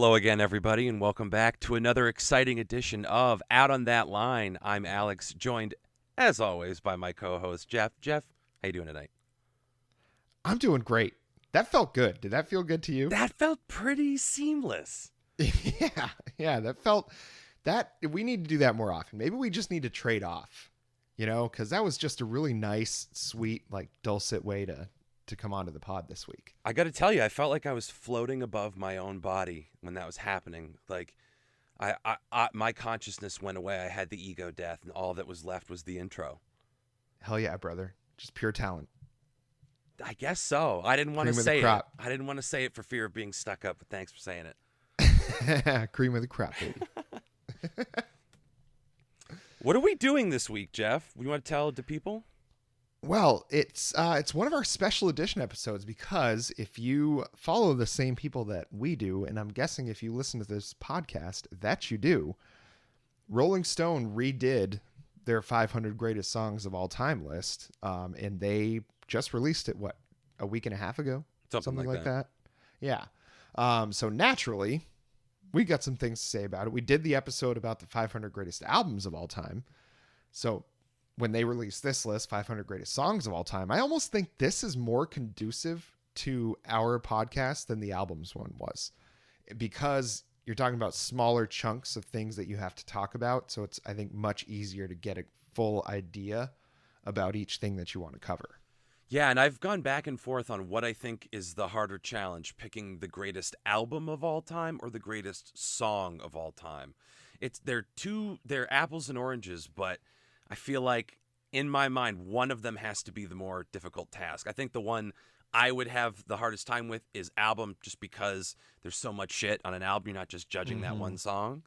Hello again, everybody, and welcome back to another exciting edition of Out on That Line. I'm Alex, joined, as always, by my co-host, Geoff. Geoff, how you doing tonight? I'm doing great. That felt good. Did that feel good to you? That felt pretty seamless. That we need to do that more often. Maybe we just need to trade off, because that was just a really nice, sweet, like dulcet way to come onto the pod this week. I got to tell you, I felt like I was floating above my own body when that was happening. Like, my consciousness went away. I had the ego death, and all that was left was the intro. Hell yeah, brother. Just pure talent. I guess so. I didn't want to Cream of the say it. crop. I didn't want to say it for fear of being stuck up, but thanks for saying it. Cream of the crop, baby. What are we doing this week, Geoff? We want to tell the people? Well, it's one of our special edition episodes because if you follow the same people that we do, and I'm guessing if you listen to this podcast, that you do, Rolling Stone redid their 500 greatest songs of all time list, and they just released it, a week and a half ago? Something like that. Yeah. So naturally, we got some things to say about it. We did the episode about the 500 greatest albums of all time. So when they released this list, 500 greatest songs of all time, I almost think this is more conducive to our podcast than the albums one was, because you're talking about smaller chunks of things that you have to talk about. So it's, I think, much easier to get a full idea about each thing that you want to cover. Yeah, and I've gone back and forth on what I think is the harder challenge, picking the greatest album of all time or the greatest song of all time. They're apples and oranges, but I feel like in my mind, one of them has to be the more difficult task. I think the one I would have the hardest time with is album, just because there's so much shit on an album. You're not just judging that one song.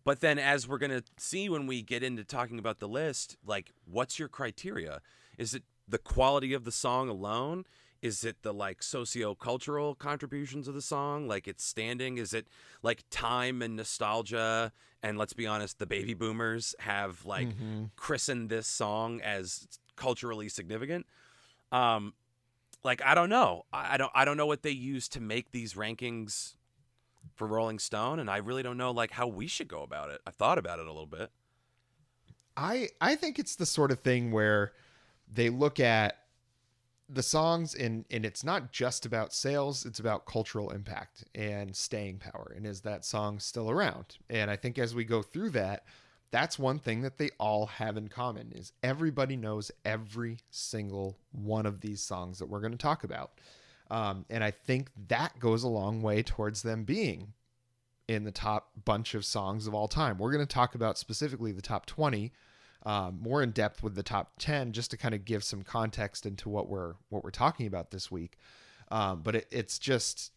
But then, as we're going to see when we get into talking about the list, like, what's your criteria? Is it the quality of the song alone? Is it the, like, socio-cultural contributions of the song? Like, its standing? Is it, like, time and nostalgia? And let's be honest, the baby boomers have, like, christened this song as culturally significant. Like, I don't know. I don't know what they use to make these rankings for Rolling Stone, and I really don't know, like, how we should go about it. I've thought about it a little bit. I think it's the sort of thing where they look at the songs and it's not just about sales, it's about cultural impact and staying power. And is that song still around? And I think as we go through that, that's one thing that they all have in common is everybody knows every single one of these songs that we're going to talk about. And I think that goes a long way towards them being in the top bunch of songs of all time. We're going to talk about specifically the top 20, more in depth with the top 10, just to kind of give some context into what we're talking about this week. But it's just,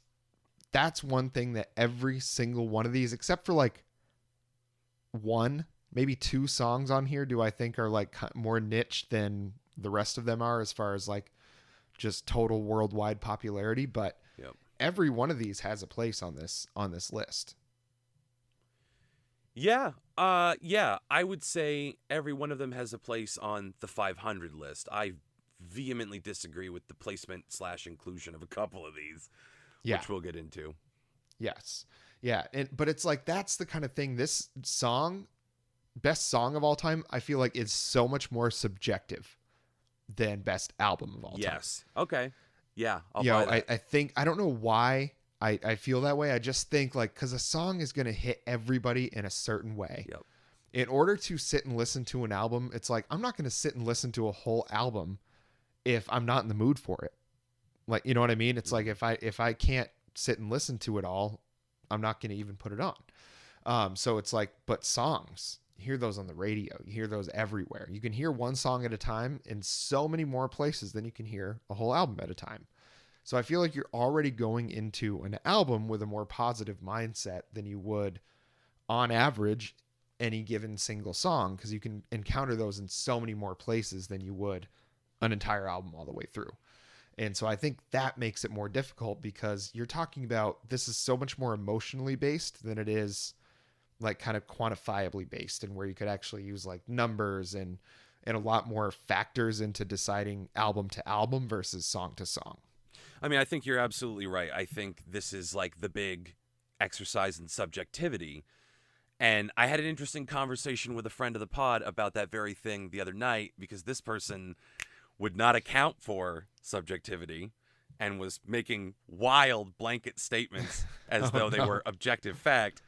that's one thing that every single one of these, except for like one, maybe two songs on here, do I think are like more niche than the rest of them are as far as like just total worldwide popularity. But every one of these has a place on this list. Yeah. I would say every one of them has a place on the 500 list. I vehemently disagree with the placement / inclusion of a couple of these, which we'll get into. Yes. Yeah. But it's like, that's the kind of thing, this song, best song of all time, I feel like is so much more subjective than best album of all time. Yes. Okay. Yeah. I think, I don't know why I feel that way. I just think like, cause a song is going to hit everybody in a certain way. Yep. In order to sit and listen to an album, it's like, I'm not going to sit and listen to a whole album if I'm not in the mood for it. Like, you know what I mean? It's like, if I can't sit and listen to it all, I'm not going to even put it on. So it's like, but songs, you hear those on the radio, you hear those everywhere. You can hear one song at a time in so many more places than you can hear a whole album at a time. So I feel like you're already going into an album with a more positive mindset than you would on average any given single song, because you can encounter those in so many more places than you would an entire album all the way through. And so I think that makes it more difficult, because you're talking about, this is so much more emotionally based than it is like kind of quantifiably based, and where you could actually use like numbers and a lot more factors into deciding album to album versus song to song. I mean, I think you're absolutely right. I think this is like the big exercise in subjectivity. And I had an interesting conversation with a friend of the pod about that very thing the other night, because this person would not account for subjectivity and was making wild blanket statements as though they were objective fact.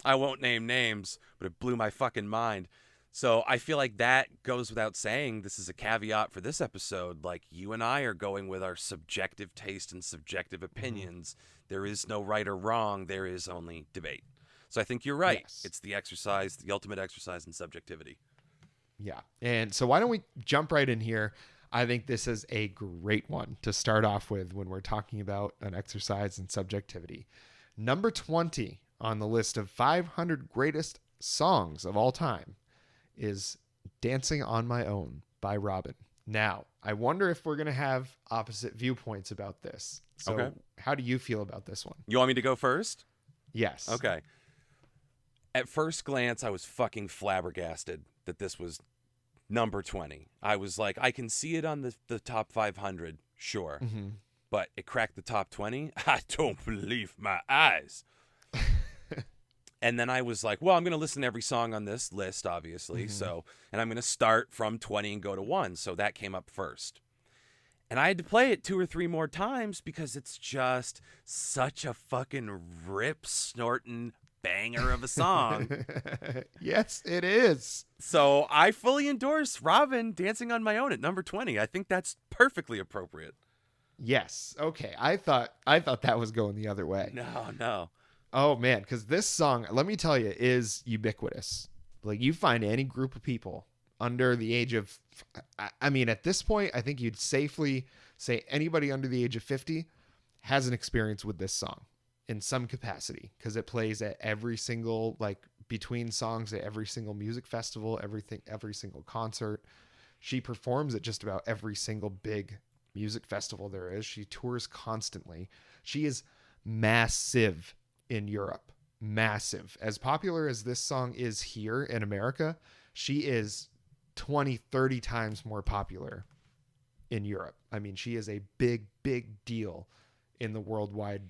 I won't name names, but it blew my fucking mind. So I feel like that goes without saying. This is a caveat for this episode. Like, you and I are going with our subjective taste and subjective opinions. There is no right or wrong. There is only debate. So I think you're right. Yes. It's the exercise, the ultimate exercise in subjectivity. Yeah. And so why don't we jump right in here? I think this is a great one to start off with when we're talking about an exercise in subjectivity. Number 20 on the list of 500 greatest songs of all time is Dancing on My Own by Robin. Now, I wonder if we're going to have opposite viewpoints about this. So Okay. How do you feel about this one? You want me to go first? Yes. Okay. At first glance, I was fucking flabbergasted that this was number 20. I was like, I can see it on the top 500, sure. Mm-hmm. But it cracked the top 20? I don't believe my eyes. And then I was like, well, I'm going to listen to every song on this list, obviously. Mm-hmm. So, and I'm going to start from 20 and go to 1. So that came up first. And I had to play it 2 or 3 more times because it's just such a fucking rip-snorting banger of a song. Yes, it is. So I fully endorse Robin Dancing on My Own at number 20. I think that's perfectly appropriate. Yes. Okay. I thought that was going the other way. No. Oh man, because this song, let me tell you, is ubiquitous. Like, you find any group of people under the age of, I mean, at this point, I think you'd safely say anybody under the age of 50 has an experience with this song in some capacity, because it plays at every single, like, between songs at every single music festival, every single concert. She performs at just about every single big music festival there is. She tours constantly. She is massive in Europe. Massive. As popular as this song is here in America, she is 20, 30 times more popular in Europe. I mean, she is a big, big deal in the worldwide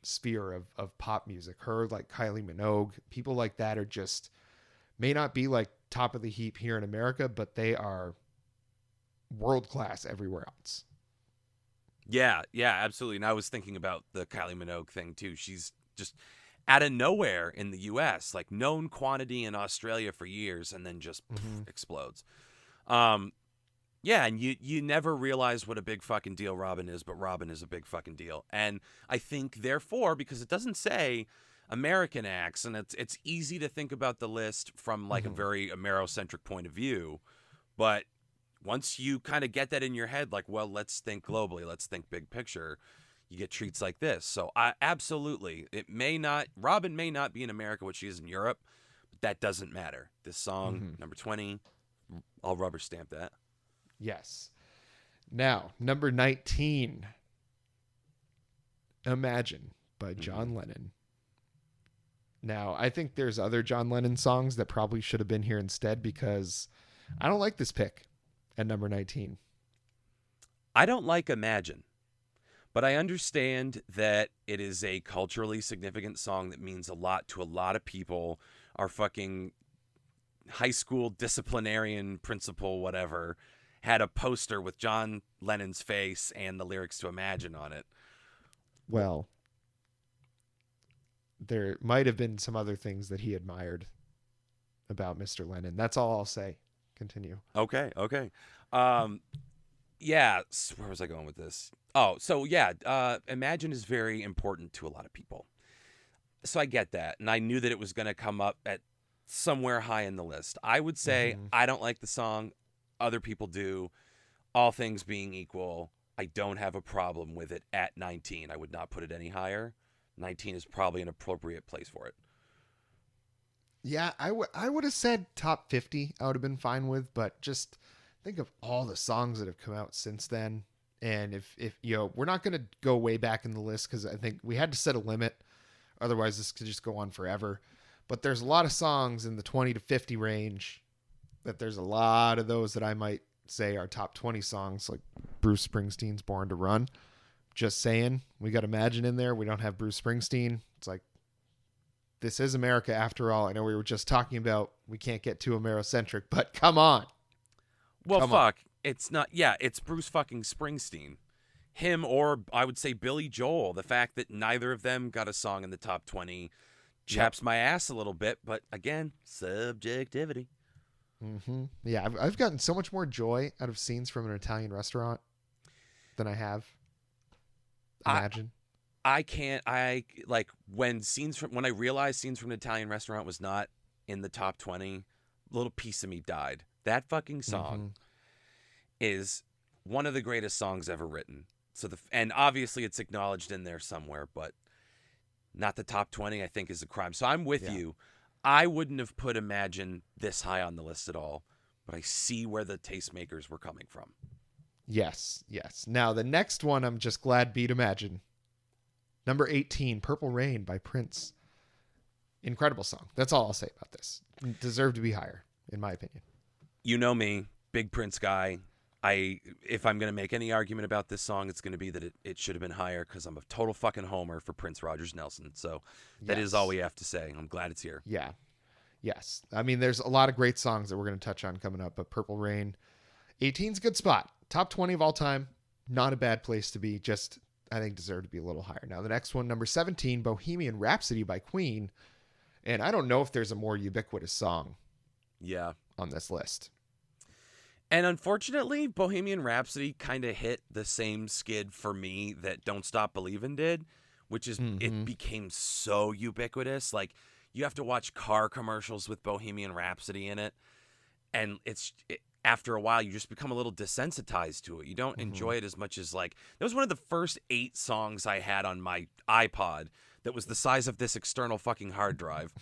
sphere of pop music. Her, like Kylie Minogue, people like that are just, may not be like top of the heap here in America, but they are world class everywhere else. Yeah, absolutely. And I was thinking about the Kylie Minogue thing too. She's just out of nowhere in the U.S., like known quantity in Australia for years, and then just explodes. Yeah, and you never realize what a big fucking deal Robin is, but Robin is a big fucking deal. And I think, therefore, because it doesn't say American acts, and it's easy to think about the list from like a very Amerocentric point of view, but once you kind of get that in your head, like, well, let's think globally, let's think big picture, you get treats like this. So I absolutely, Robin may not be in America what she is in Europe, but that doesn't matter. This song, number 20, I'll rubber stamp that. Yes. Now, number 19, Imagine by John Lennon. Now, I think there's other John Lennon songs that probably should have been here instead, because I don't like this pick at number 19. I don't like Imagine, but I understand that it is a culturally significant song that means a lot to a lot of people. Our fucking high school disciplinarian principal, whatever, had a poster with John Lennon's face and the lyrics to Imagine on it. Well, there might have been some other things that he admired about Mr. Lennon. That's all I'll say. Continue. Okay. Yeah, where was I going with this? Oh, so yeah, Imagine is very important to a lot of people. So I get that, and I knew that it was going to come up at somewhere high in the list. I would say I don't like the song. Other people do. All things being equal, I don't have a problem with it at 19. I would not put it any higher. 19 is probably an appropriate place for it. Yeah, I would have said top 50 I would have been fine with, but just think of all the songs that have come out since then. And if you know, we're not going to go way back in the list because I think we had to set a limit. Otherwise, this could just go on forever. But there's a lot of songs in the 20 to 50 range that there's a lot of those that I might say are top 20 songs, like Bruce Springsteen's Born to Run. Just saying, we got Imagine in there. We don't have Bruce Springsteen. It's like, this is America after all. I know we were just talking about we can't get too Amerocentric, but come on. Well, Come on. fuck. It's not. Yeah, it's Bruce fucking Springsteen. Him, or I would say Billy Joel. The fact that neither of them got a song in the top 20 chaps my ass a little bit. But again, subjectivity. Mm-hmm. Yeah, I've gotten so much more joy out of Scenes from an Italian Restaurant than I have. Imagine. I can't. I like when I realized Scenes from an Italian Restaurant was not in the top 20. A little piece of me died. That fucking song is one of the greatest songs ever written. So and obviously it's acknowledged in there somewhere, but not the top 20. I think is a crime. So I'm with you. I wouldn't have put Imagine this high on the list at all, but I see where the tastemakers were coming from. Yes. Now the next one, I'm just glad beat Imagine. Number 18, Purple Rain by Prince. Incredible song. That's all I'll say about this. Deserved to be higher, in my opinion. You know me, big Prince guy. If I'm going to make any argument about this song, it's going to be that it should have been higher because I'm a total fucking homer for Prince Rogers Nelson. So that is all we have to say. I'm glad it's here. Yeah. Yes. I mean, there's a lot of great songs that we're going to touch on coming up, but Purple Rain, 18's a good spot. Top 20 of all time. Not a bad place to be. Just, I think, deserved to be a little higher. Now, the next one, number 17, Bohemian Rhapsody by Queen. And I don't know if there's a more ubiquitous song on this list. And unfortunately, Bohemian Rhapsody kind of hit the same skid for me that Don't Stop Believin' did, which is it became so ubiquitous. Like, you have to watch car commercials with Bohemian Rhapsody in it. And after a while, you just become a little desensitized to it. You don't enjoy it as much as, like, that was one of the first 8 songs I had on my iPod that was the size of this external fucking hard drive.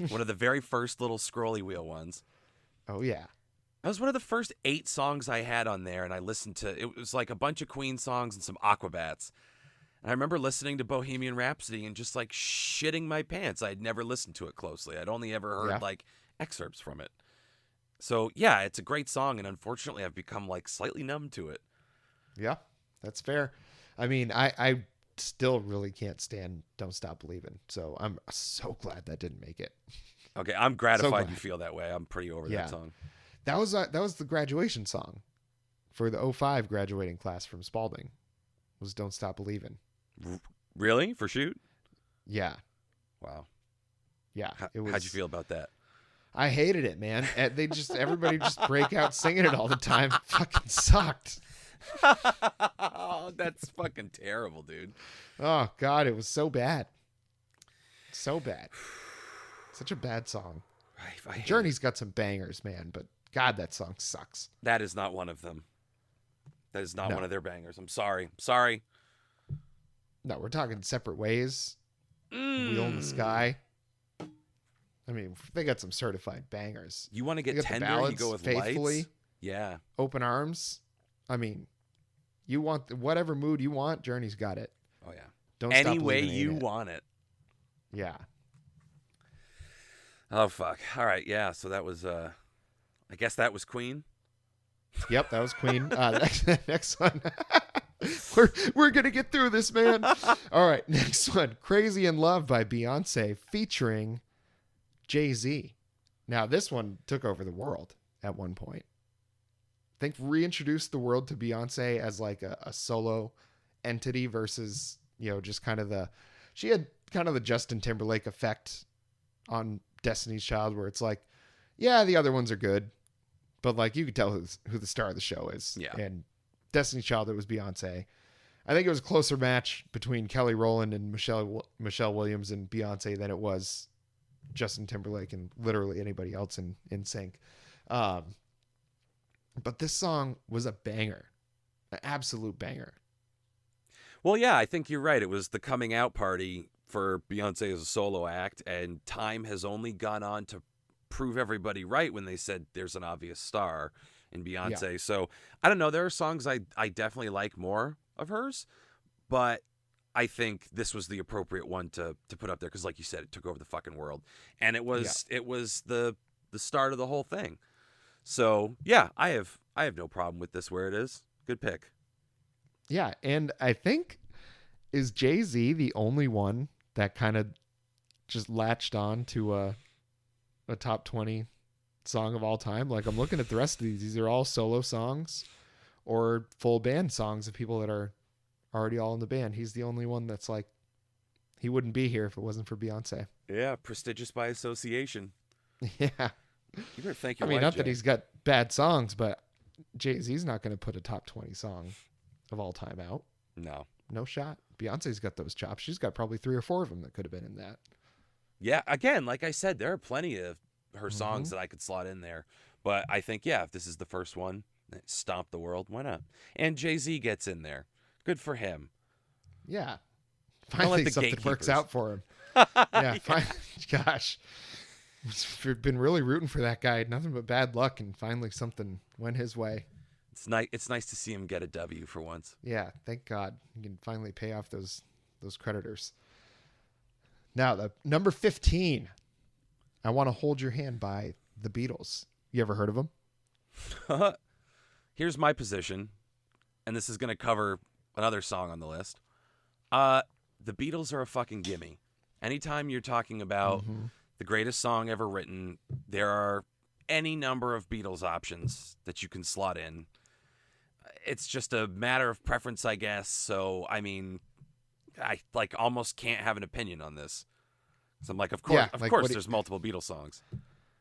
One of the very first little scrolly wheel ones. Oh, yeah. That was one of the first 8 songs I had on there, and I listened to it. Was like a bunch of Queen songs and some Aquabats. And I remember listening to Bohemian Rhapsody and just like shitting my pants. I'd never listened to it closely. I'd only ever heard like excerpts from it. So yeah, it's a great song, and unfortunately, I've become like slightly numb to it. Yeah, that's fair. I mean, I still really can't stand Don't Stop Believin'. So I'm so glad that didn't make it. Okay, I'm gratified you feel that way. I'm pretty over that song. That was the graduation song for the 05 graduating class from Spalding. Was Don't Stop Believin'. Really? For shoot? Yeah. Wow. Yeah. How'd you feel about that? I hated it, man. Everybody just break out singing it all the time. Fucking sucked. Oh, that's fucking terrible, dude. Oh God, it was so bad. So bad. Such a bad song. Journey's got some bangers, man, but God, that song sucks. That is not one of them. That is not one of their bangers. I'm sorry. No, we're talking Separate Ways. Wheel in the Sky. I mean, they got some certified bangers. You want to get tender, ballads, you go with Faithfully. Lights. Yeah. Open Arms. I mean, you want whatever mood you want, Journey's got it. Oh, yeah. Don't Any stop way believing you in it. want it. Yeah. Oh, fuck. All right, yeah, so that was, I guess that was Queen. Yep, that was Queen. Next one. We're going to get through this, man. All right, next one. Crazy in Love by Beyonce featuring Jay-Z. Now, this one took over the world at one point. I think reintroduced the world to Beyonce as like a solo entity versus, just kind of she had kind of the Justin Timberlake effect on Destiny's Child where it's like, yeah, the other ones are good, but like you could tell who the star of the show is. Yeah. And Destiny's Child, it was Beyonce. I think it was a closer match between Kelly Rowland and Michelle Williams and Beyonce than it was Justin Timberlake and literally anybody else in sync. But this song was a banger, an absolute banger. Well, yeah, I think you're right. It was the coming out party for Beyonce as a solo act, and time has only gone on to prove everybody right when they said there's an obvious star in Beyonce. Yeah. So I don't know. There are songs I definitely like more of hers, but I think this was the appropriate one to put up there because, like you said, it took over the fucking world, and it was the start of the whole thing. So yeah, I have no problem with this where it is. Good pick. Yeah, and I think is Jay-Z the only one that kind of just latched on to a top 20 song of all time. Like, I'm looking at the rest of these. These are all solo songs or full band songs of people that are already all in the band. He's the only one that's like, he wouldn't be here if it wasn't for Beyonce. Yeah, prestigious by association. Yeah. You better thank your I mean, wife, not Jay. that he's got bad songs, but Jay-Z's not going to put a top 20 song of all time out. No. No shot. Beyonce's got those chops. She's got probably 3 or 4 of them that could have been in that. Yeah, again, like I said, there are plenty of her songs that I could slot in there. But I think, yeah, if this is the first one, stomp the world, why not? And Jay-Z gets in there. Good for him. Yeah. Don't let Finally, the something works gatekeepers. out for him. Yeah. Gosh. We've been really rooting for that guy. Nothing but bad luck, and finally something went his way. It's nice to see him get a W for once. Yeah, thank God. You can finally pay off those creditors. Now, the number 15. I Want to Hold Your Hand by the Beatles. You ever heard of them? Here's my position, and this is going to cover another song on the list. The Beatles are a fucking gimme. Anytime you're talking about the greatest song ever written, there are any number of Beatles options that you can slot in. It's just a matter of preference, I guess. So, I mean, I like almost can't have an opinion on this. So I'm like, of course, there's multiple Beatles songs.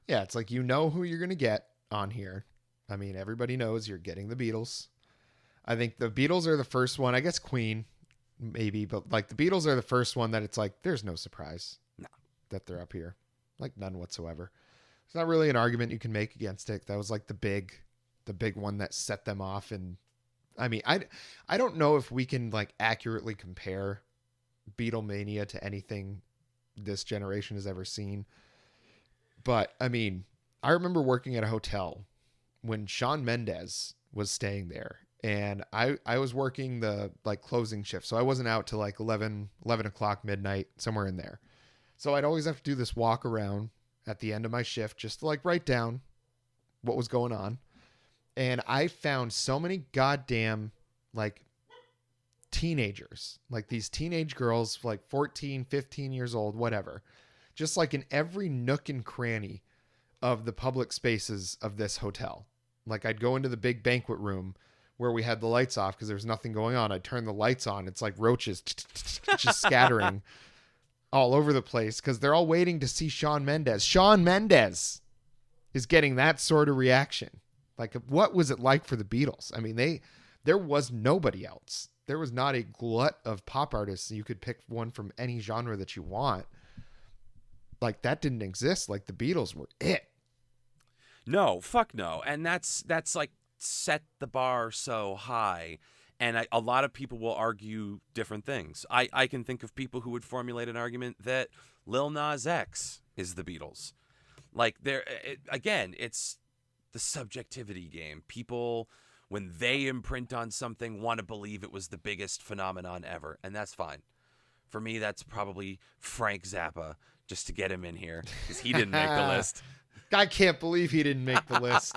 Yeah, it's like, you know who you're going to get on here. I mean, everybody knows you're getting the Beatles. I think the Beatles are the first one. I guess Queen, maybe, but like the Beatles are the first one that it's like, there's no surprise that they're up here. Like, none whatsoever. It's not really an argument you can make against it. That was like the big one that set them off. And I mean, I don't know if we can like accurately compare Beatlemania to anything this generation has ever seen. But I mean, I remember working at a hotel when Shawn Mendes was staying there, and I was working the like closing shift. So I wasn't out till like 11 o'clock, midnight, somewhere in there. So I'd always have to do this walk around at the end of my shift just to like write down what was going on. And I found so many goddamn like teenagers, like these teenage girls, like 14, 15 years old, whatever, just like in every nook and cranny of the public spaces of this hotel. Like, I'd go into the big banquet room where we had the lights off because there was nothing going on. I'd turn the lights on. It's like roaches just scattering all over the place because they're all waiting to see Shawn Mendes. Shawn Mendes is getting that sort of reaction. Like, what was it like for the Beatles? I mean, there was nobody else. There was not a glut of pop artists. You could pick one from any genre that you want. Like, that didn't exist. Like, the Beatles were it. No, fuck no. And that's like set the bar so high. And a lot of people will argue different things. I can think of people who would formulate an argument that Lil Nas X is the Beatles. Like, again, it's the subjectivity game. People, when they imprint on something, want to believe it was the biggest phenomenon ever. And that's fine. For me, that's probably Frank Zappa, just to get him in here, because he didn't make the list. I can't believe he didn't make the list.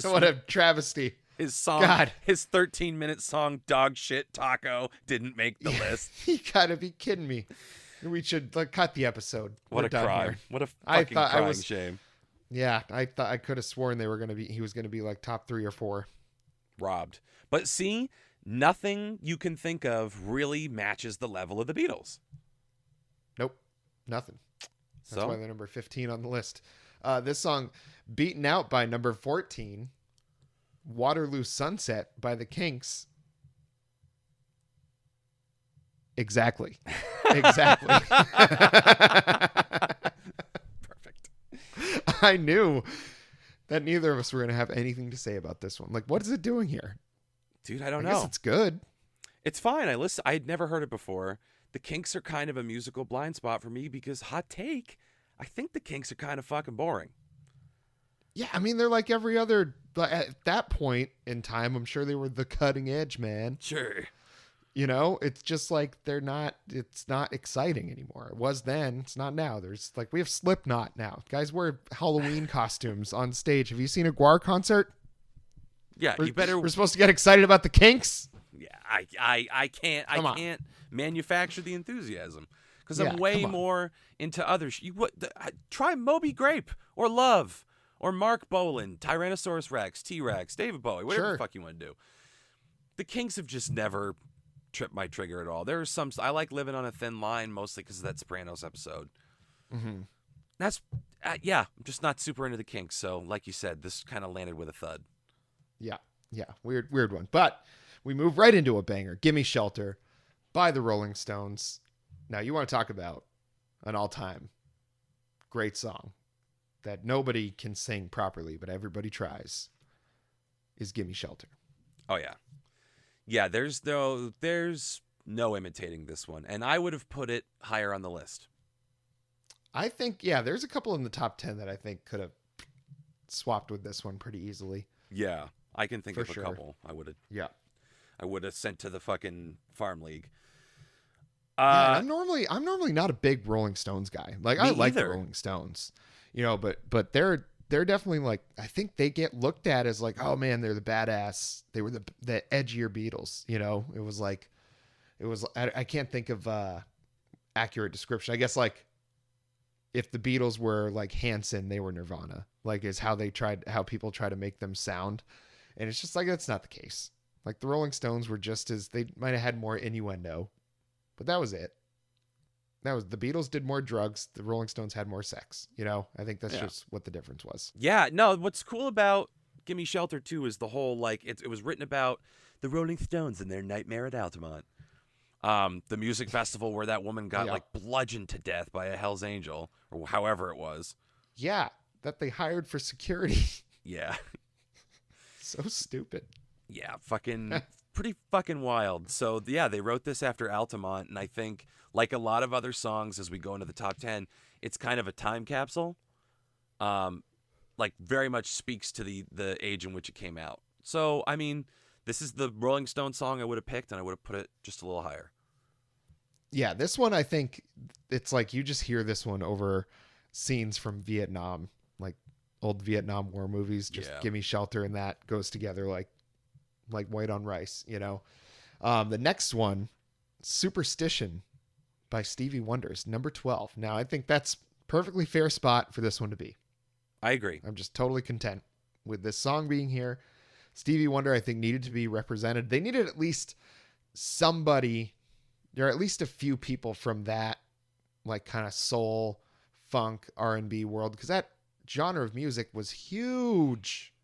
What a travesty. His song, his 13-minute song, Dog Shit Taco, didn't make the list. You gotta be kidding me. We should cut the episode. What a crime. What a fucking crying shame. Yeah, I thought I could have sworn he was gonna be like top 3 or 4. Robbed. But see, nothing you can think of really matches the level of the Beatles. Nope. Nothing. That's So why they're number 15 on the list. This song, beaten out by number 14, Waterloo Sunset by the Kinks. Exactly. Exactly. perfect. I knew that neither of us were going to have anything to say about this one. Like, what is it doing here? Dude, I don't know. I guess it's good. It's fine. I'd never heard it before. The Kinks are kind of a musical blind spot for me because, hot take, I think the Kinks are kind of fucking boring. Yeah, I mean, they're like every other... At that point in time, I'm sure they were the cutting edge, man. Sure. You know, it's just like it's not exciting anymore. It was then. It's not now. We have Slipknot now. Guys wear Halloween costumes on stage. Have you seen a Guar concert? Yeah, We're supposed to get excited about the Kinks? Yeah, I can't manufacture the enthusiasm. because Yeah, I'm way come on. more into others. Try Moby Grape or Love or Mark Bolan, Tyrannosaurus Rex, T-Rex, David Bowie, whatever the Sure. fuck you want to do. The Kinks have just never tripped my trigger at all. There are some I like Living on a Thin Line mostly because of that Sopranos episode. Mm-hmm. That's yeah, I'm just not super into the Kinks. So like you said, this kind of landed with a thud. Yeah. Yeah. Weird one. But we move right into a banger. Gimme Shelter by the Rolling Stones. Now, you want to talk about an all-time great song that nobody can sing properly, but everybody tries, is Gimme Shelter. Oh yeah. Yeah, there's no imitating this one. And I would have put it higher on the list. I think, yeah, there's a couple in the top 10 that I think could have swapped with this one pretty easily. Yeah, I can think For of a sure. couple. I would have sent to the fucking farm league. Yeah, and I'm normally not a big Rolling Stones guy. Like, I like the either. Rolling Stones, but they're definitely like, I think they get looked at as like, oh man, they're the badass. They were the edgier Beatles. I can't think of accurate description. I guess like if the Beatles were like Hanson, they were Nirvana. Like is how people try to make them sound, and it's just like that's not the case. Like the Rolling Stones were they might have had more innuendo. But that was it. The Beatles did more drugs. The Rolling Stones had more sex. I think that's just what the difference was. Yeah, no, what's cool about Gimme Shelter too is the whole, like, it was written about the Rolling Stones and their nightmare at Altamont. The music festival where that woman got like bludgeoned to death by a Hell's Angel or however it was. Yeah, that they hired for security. Yeah. So stupid. Yeah, pretty fucking wild. So yeah, they wrote this after Altamont, and I think, like a lot of other songs, as we go into the top 10, it's kind of a time capsule. Like very much speaks to the age in which it came out. So I mean, this is the Rolling Stone song I would have picked, and I would have put it just a little higher. Yeah, this one I think it's like you just hear this one over scenes from Vietnam, like old Vietnam War movies. Just Gimme Shelter and that goes together like white on rice, The next one, Superstition by Stevie Wonder, is number 12. Now, I think that's perfectly fair spot for this one to be. I agree. I'm just totally content with this song being here. Stevie Wonder, I think, needed to be represented. They needed at least somebody, or at least a few people from that, like, kind of soul, funk, R&B world, because that genre of music was huge.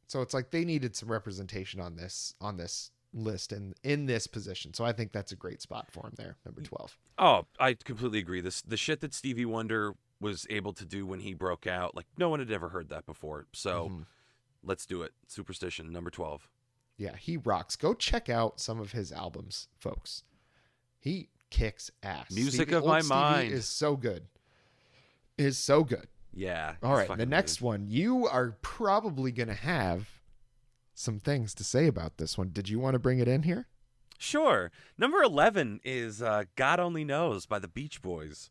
So it's like they needed some representation on this list and in this position. So I think that's a great spot for him there, number 12. Oh, I completely agree. The shit that Stevie Wonder was able to do when he broke out, like no one had ever heard that before. So let's do it. Superstition, number 12. Yeah, he rocks. Go check out some of his albums, folks. He kicks ass. Music of My Mind is so good. Is so good. Yeah. All right. The next one, you are probably going to have some things to say about this one. Did you want to bring it in here? Sure. Number 11 is God Only Knows by the Beach Boys.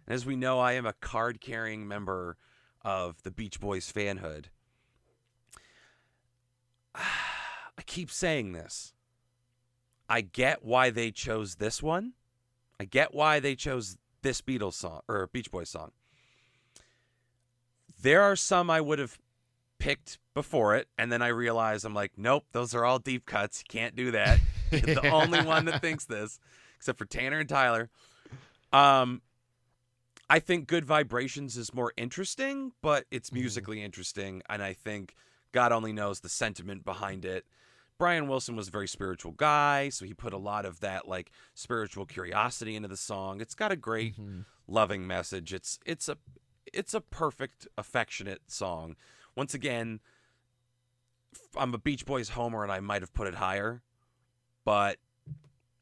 And as we know, I am a card-carrying member of the Beach Boys fanhood. I keep saying this. I get why they chose this one. I get why they chose this Beatles song or Beach Boys song. There are some I would have picked before it, and then I realized I'm like, nope, those are all deep cuts. You can't do that. You're the only one that thinks this, except for Tanner and Tyler. I think Good Vibrations is more interesting, but it's musically interesting, and I think God Only Knows the sentiment behind it. Brian Wilson was a very spiritual guy, so he put a lot of that like spiritual curiosity into the song. It's got a great loving message. It's a perfect, affectionate song. Once again, I'm a Beach Boys homer, and I might have put it higher, but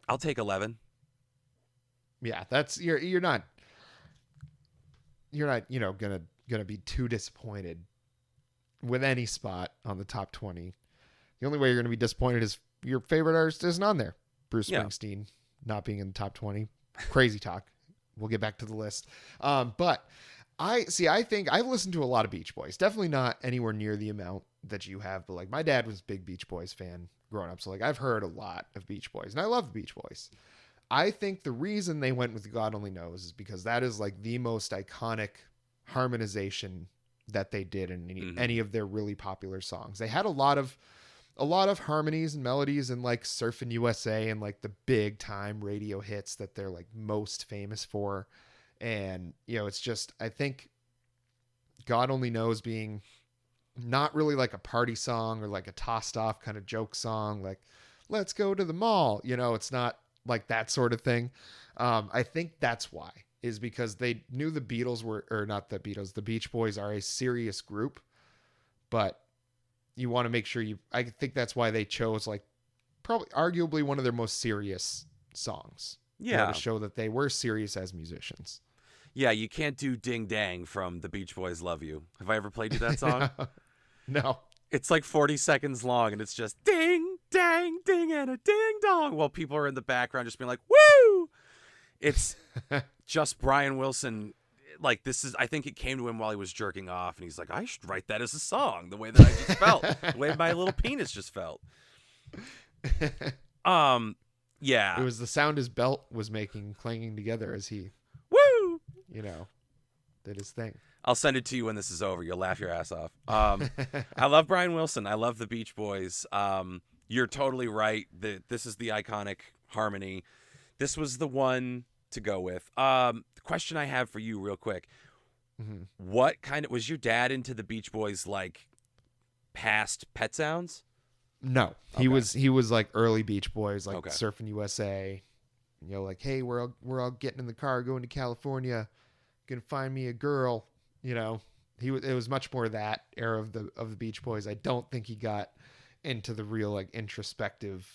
I'll take 11. Yeah, that's you're not gonna be too disappointed with any spot on the top 20. The only way you're gonna be disappointed is your favorite artist isn't on there. Bruce Springsteen not being in the top 20. Crazy talk. We'll get back to the list. But I think I've listened to a lot of Beach Boys. Definitely not anywhere near the amount that you have, but like my dad was a big Beach Boys fan growing up. So like I've heard a lot of Beach Boys and I love the Beach Boys. I think the reason they went with God Only Knows is because that is like the most iconic harmonization that they did in any of their really popular songs. They had a lot of harmonies and melodies in like Surfin' USA and like the big time radio hits that they're like most famous for. And, you know, it's just, I think God Only Knows being not really like a party song or like a tossed off kind of joke song, like let's go to the mall. You know, it's not like that sort of thing. I think that's why, is because they knew the Beatles were, or not the Beatles, the Beach Boys are a serious group, but you want to make sure I think that's why they chose like probably arguably one of their most serious songs. Yeah. To show that they were serious as musicians. Yeah, you can't do Ding Dang from the Beach Boys Love You. Have I ever played you that song? No. It's like 40 seconds long, and it's just ding, dang, ding, and a ding dong, while people are in the background just being like, woo! It's just Brian Wilson. Like, this is, I think it came to him while he was jerking off, and he's like, I should write that as a song, the way that I just felt, the way my little penis just felt. Yeah. It was the sound his belt was making, clanging together as he, woo! You know, did his thing. I'll send it to you when this is over. You'll laugh your ass off. I love Brian Wilson. I love the Beach Boys. You're totally right. This is the iconic harmony. This was the one to go with. The question I have for you real quick. Mm-hmm. What kind of, was your dad into the Beach Boys, like past Pet Sounds? No, he Okay. was like early Beach Boys, like Okay. Surfing USA, you know, like, hey, we're all getting in the car, going to California, gonna find me a girl. You know, it was much more that era of the Beach Boys. I don't think he got into the real like introspective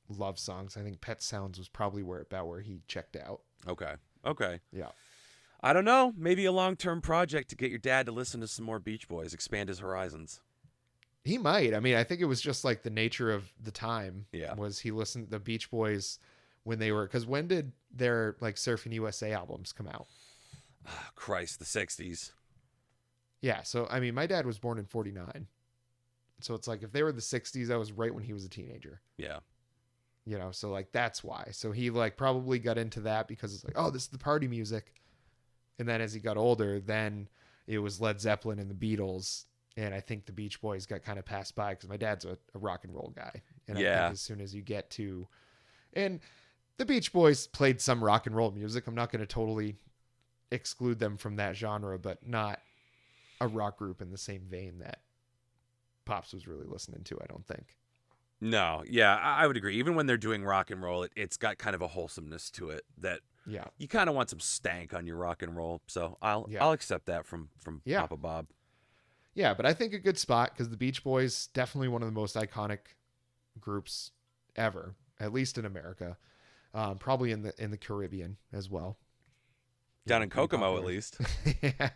love songs. I think Pet Sounds was probably where he checked out. Okay. Yeah. I don't know. Maybe a long-term project to get your dad to listen to some more Beach Boys, expand his horizons. He might. I mean, I think it was just like the nature of the time. Yeah. Was he listened to the Beach Boys when they were, because when did their like Surfing USA albums come out? Christ, the 60s. Yeah. So, I mean, my dad was born in 49. So it's like if they were the 60s, that was right when he was a teenager. Yeah. You know, so like that's why. So he like probably got into that because it's like, oh, this is the party music. And then as he got older, then it was Led Zeppelin and the Beatles. And I think the Beach Boys got kind of passed by because my dad's a rock and roll guy. And I think as soon as you get to, and the Beach Boys played some rock and roll music. I'm not going to totally exclude them from that genre, but not a rock group in the same vein that Pops was really listening to, I don't think. No, yeah, I would agree. Even when they're doing rock and roll, it's got kind of a wholesomeness to it that you kind of want some stank on your rock and roll. So I'll accept that from Papa Bob. Yeah, but I think a good spot because the Beach Boys, definitely one of the most iconic groups ever, at least in America, probably in the Caribbean as well. Down in Kokomo, at least. Yeah.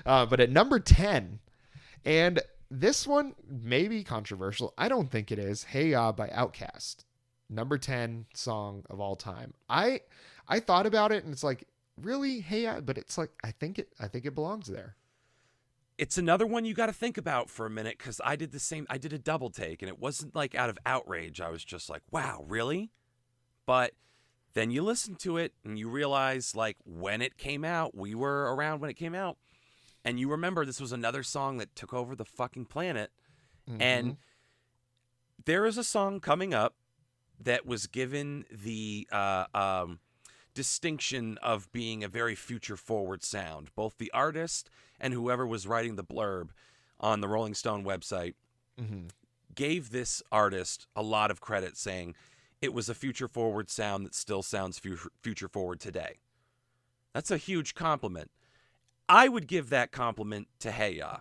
But at number 10, and this one may be controversial. I don't think it is. Hey Ya by Outkast. Number 10 song of all time. I thought about it and it's like, really? Hey Ya? But it's like, I think it belongs there. It's another one you got to think about for a minute because I did the same. I did a double take and it wasn't like out of outrage. I was just like, wow, really? But then you listen to it and you realize like when it came out, we were around when it came out. And you remember this was another song that took over the fucking planet. Mm-hmm. And there is a song coming up that was given the distinction of being a very future-forward sound. Both the artist and whoever was writing the blurb on the Rolling Stone website gave this artist a lot of credit, saying it was a future-forward sound that still sounds future-forward today. That's a huge compliment. I would give that compliment to Hey Ya.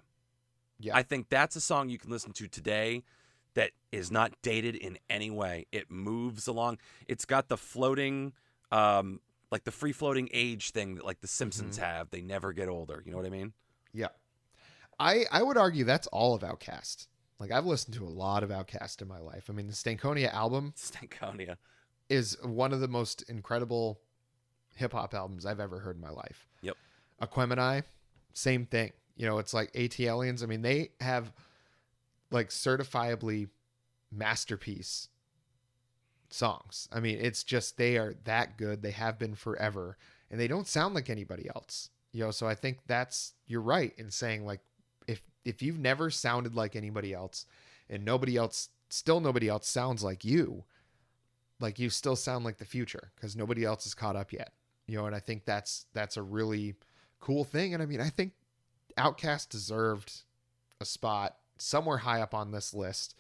Yeah. I think that's a song you can listen to today that is not dated in any way. It moves along. It's got the floating, like the free-floating age thing that like the Simpsons have. They never get older. You know what I mean? Yeah. I would argue that's all of Outkast. Like I've listened to a lot of Outkast in my life. I mean, the Stankonia album is one of the most incredible hip-hop albums I've ever heard in my life. Yep. Aquemini, same thing. You know, it's like AT Aliens. I mean, they have like certifiably masterpiece songs. I mean, it's just they are that good. They have been forever, and they don't sound like anybody else. So I think you're right in saying, like, if you've never sounded like anybody else, and nobody else sounds like you still sound like the future because nobody else is caught up yet. And I think that's a really cool thing. And I mean, I think Outkast deserved a spot somewhere high up on this list.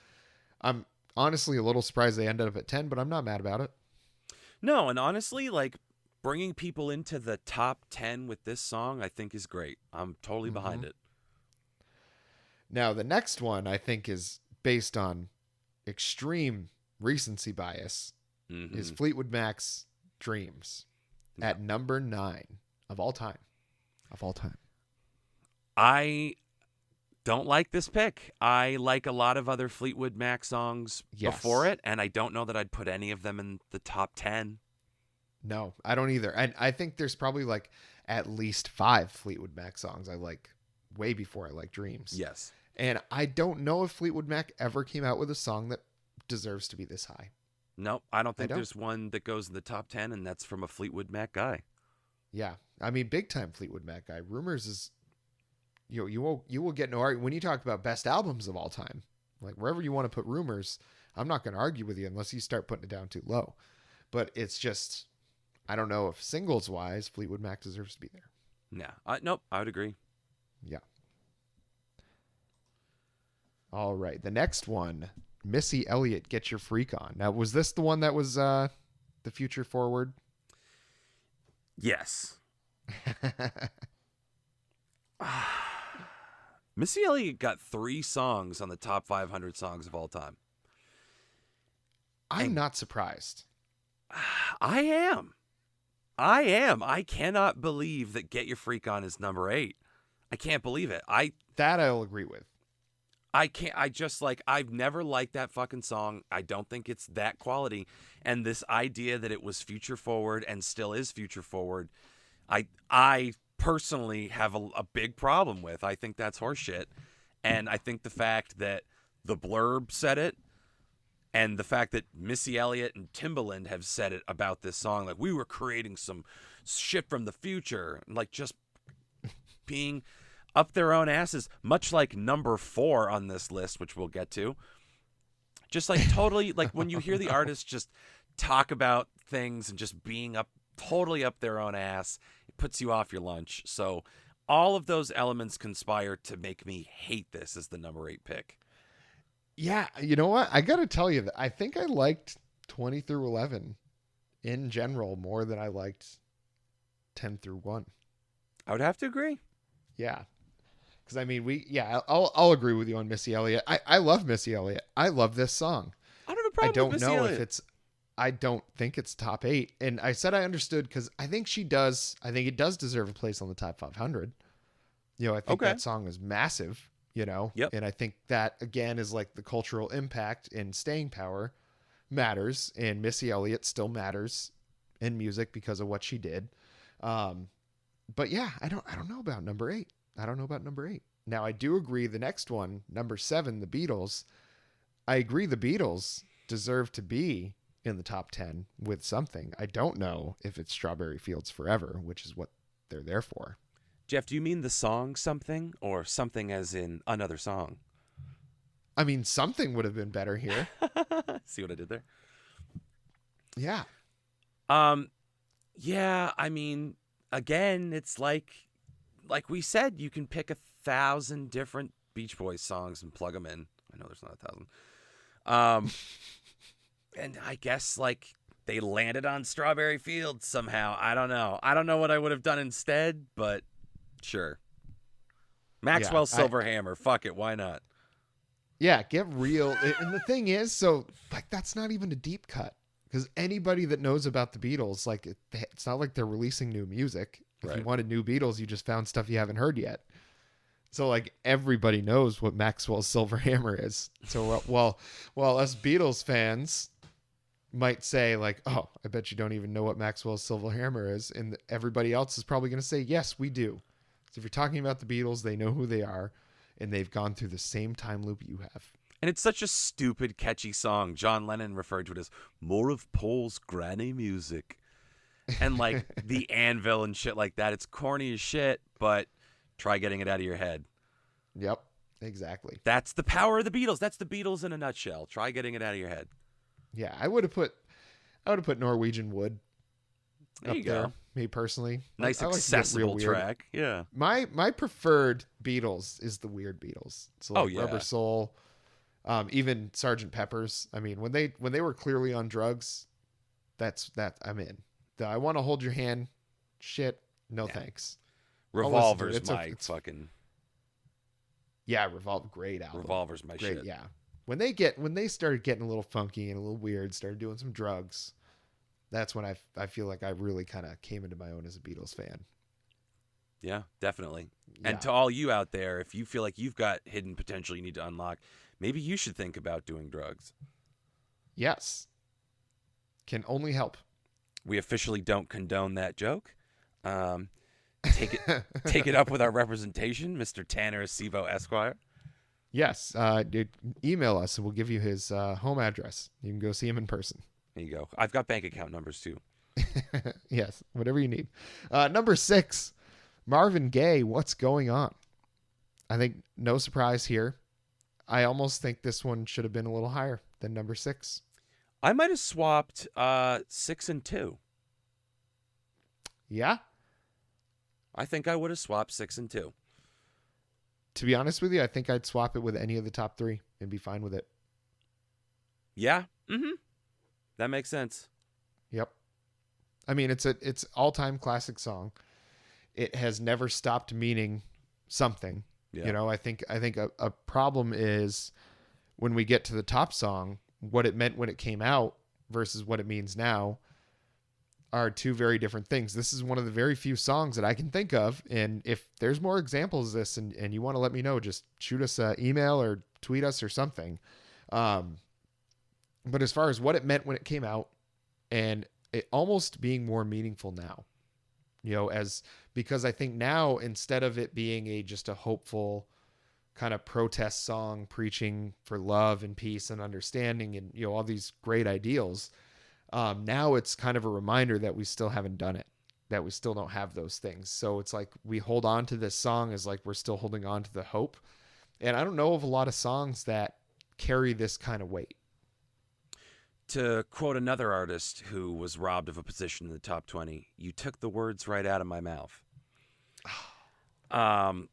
I'm honestly a little surprised they ended up at 10, but I'm not mad about it. No, and honestly, like, bringing people into the top 10 with this song, I think is great. I'm totally behind it. Now, the next one I think is based on extreme recency bias is Fleetwood Mac's Dreams at number 9 of all time. I don't like this pick. I like a lot of other Fleetwood Mac songs before it, and I don't know that I'd put any of them in the top 10. No, I don't either. And I think there's probably like at least 5 Fleetwood Mac songs I like way before I like Dreams. Yes. And I don't know if Fleetwood Mac ever came out with a song that deserves to be this high. Nope, I don't think there's one that goes in the top 10, and that's from a Fleetwood Mac guy. Yeah, I mean, big time Fleetwood Mac guy. Rumors is, you will get no argument when you talk about best albums of all time. Like, wherever you want to put Rumors, I'm not going to argue with you unless you start putting it down too low. But it's just, I don't know if singles wise, Fleetwood Mac deserves to be there. Yeah, nope, I would agree. Yeah. All right, the next one. Missy Elliott, Get Your Freak On. Now, was this the one that was the Future Forward? Yes. Missy Elliott got 3 songs on the top 500 songs of all time. I'm not surprised. I am. I cannot believe that Get Your Freak On is number 8. I can't believe it. That I'll agree with. I've never liked that fucking song. I don't think it's that quality. And this idea that it was future forward and still is future forward, I personally have a big problem with. I think that's horseshit. And I think the fact that the Blurb said it, and the fact that Missy Elliott and Timbaland have said it about this song, like, we were creating some shit from the future, like, just being up their own asses, much like number 4 on this list, which we'll get to. Just like totally, like, when you hear the artists just talk about things and just being totally up their own ass, it puts you off your lunch. So all of those elements conspire to make me hate this as the number 8 pick. Yeah, you know what? I got to tell you that I think I liked 20 through 11 in general more than I liked 10 through 1. I would have to agree. Yeah. Because, I mean, I'll agree with you on Missy Elliott. I love Missy Elliott. I love this song. I don't have a problem with Missy Elliott. I don't think it's top 8. And I said I understood because I think it does deserve a place on the top 500. I think that song is massive, Yep. And I think that, again, is like the cultural impact and staying power matters. And Missy Elliott still matters in music because of what she did. But yeah, I don't know about number 8. Now, I do agree the next one, number 7, the Beatles. I agree the Beatles deserve to be in the top 10 with something. I don't know if it's Strawberry Fields Forever, which is what they're there for. Geoff, do you mean the song Something, or something as in another song? I mean, something would have been better here. See what I did there? Yeah. Yeah, I mean, again, it's like we said, you can pick 1,000 different Beach Boys songs and plug them in. I know there's not 1,000. And I guess, like, they landed on Strawberry Fields somehow. I don't know. I don't know what I would have done instead, but sure. Maxwell Silver Hammer. Fuck it. Why not? Yeah, get real. And the thing is, so, like, that's not even a deep cut. Because anybody that knows about the Beatles, like, it's not like they're releasing new music. If you wanted new Beatles, you just found stuff you haven't heard yet. So, like, everybody knows what Maxwell's Silver Hammer is. So, while us Beatles fans might say, like, oh, I bet you don't even know what Maxwell's Silver Hammer is, and everybody else is probably going to say, yes, we do. So if you're talking about the Beatles, they know who they are, and they've gone through the same time loop you have. And it's such a stupid, catchy song. John Lennon referred to it as more of Paul's granny music. And like the anvil and shit like that. It's corny as shit, but try getting it out of your head. Yep, exactly. That's the power of the Beatles. That's the Beatles in a nutshell. Try getting it out of your head. Yeah, I would have put Norwegian Wood There you go. Me personally. Nice I like accessible track. Yeah. My preferred Beatles is the weird Beatles. So like Rubber Soul, even Sgt. Pepper's. I mean, when they were clearly on drugs, that I'm in. The I Want to Hold Your Hand shit, no thanks. Revolver's fucking. Yeah, great album. Revolver's my great, shit. Yeah. When they started getting a little funky and a little weird, started doing some drugs, that's when I feel like I really kind of came into my own as a Beatles fan. Yeah, definitely. Yeah. And to all you out there, if you feel like you've got hidden potential you need to unlock, maybe you should think about doing drugs. Yes. Can only help. We officially don't condone that joke. Take it up with our representation, Mr. Tanner Acevo Esquire. Yes. Email us and we'll give you his home address. You can go see him in person. There you go. I've got bank account numbers too. Yes, whatever you need. Number 6, Marvin Gaye, What's Going On? I think no surprise here. I almost think this one should have been a little higher than number 6. I might have swapped 6 and 2. Yeah? I think I would have swapped 6 and 2. To be honest with you, I think I'd swap it with any of the top 3 and be fine with it. Yeah? Mm-hmm. That makes sense. Yep. I mean, it's all-time classic song. It has never stopped meaning something. Yeah. You know, I think a problem is when we get to the top song, what it meant when it came out versus what it means now are two very different things. This is one of the very few songs that I can think of. And if there's more examples of this and you want to let me know, just shoot us an email or tweet us or something. But as far as what it meant when it came out and it almost being more meaningful now, you know, because I think now instead of it being just a hopeful kind of protest song preaching for love and peace and understanding and, you know, all these great ideals, now it's kind of a reminder that we still haven't done it, that we still don't have those things. So it's like we hold on to this song as like we're still holding on to the hope. And I don't know of a lot of songs that carry this kind of weight. To quote another artist who was robbed of a position in the top 20, you took the words right out of my mouth. I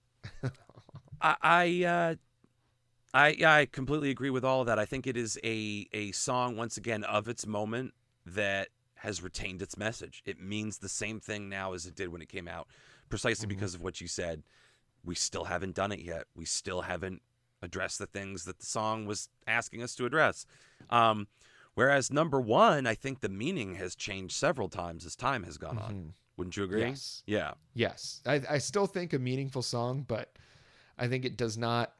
completely agree with all of that. I think it is a song, once again, of its moment that has retained its message. It means the same thing now as it did when it came out, precisely because of what you said. We still haven't done it yet. We still haven't addressed the things that the song was asking us to address. Whereas number 1, I think the meaning has changed several times as time has gone on. Wouldn't you agree? Yes. Yeah. Yes. I still think a meaningful song, but I think it does not,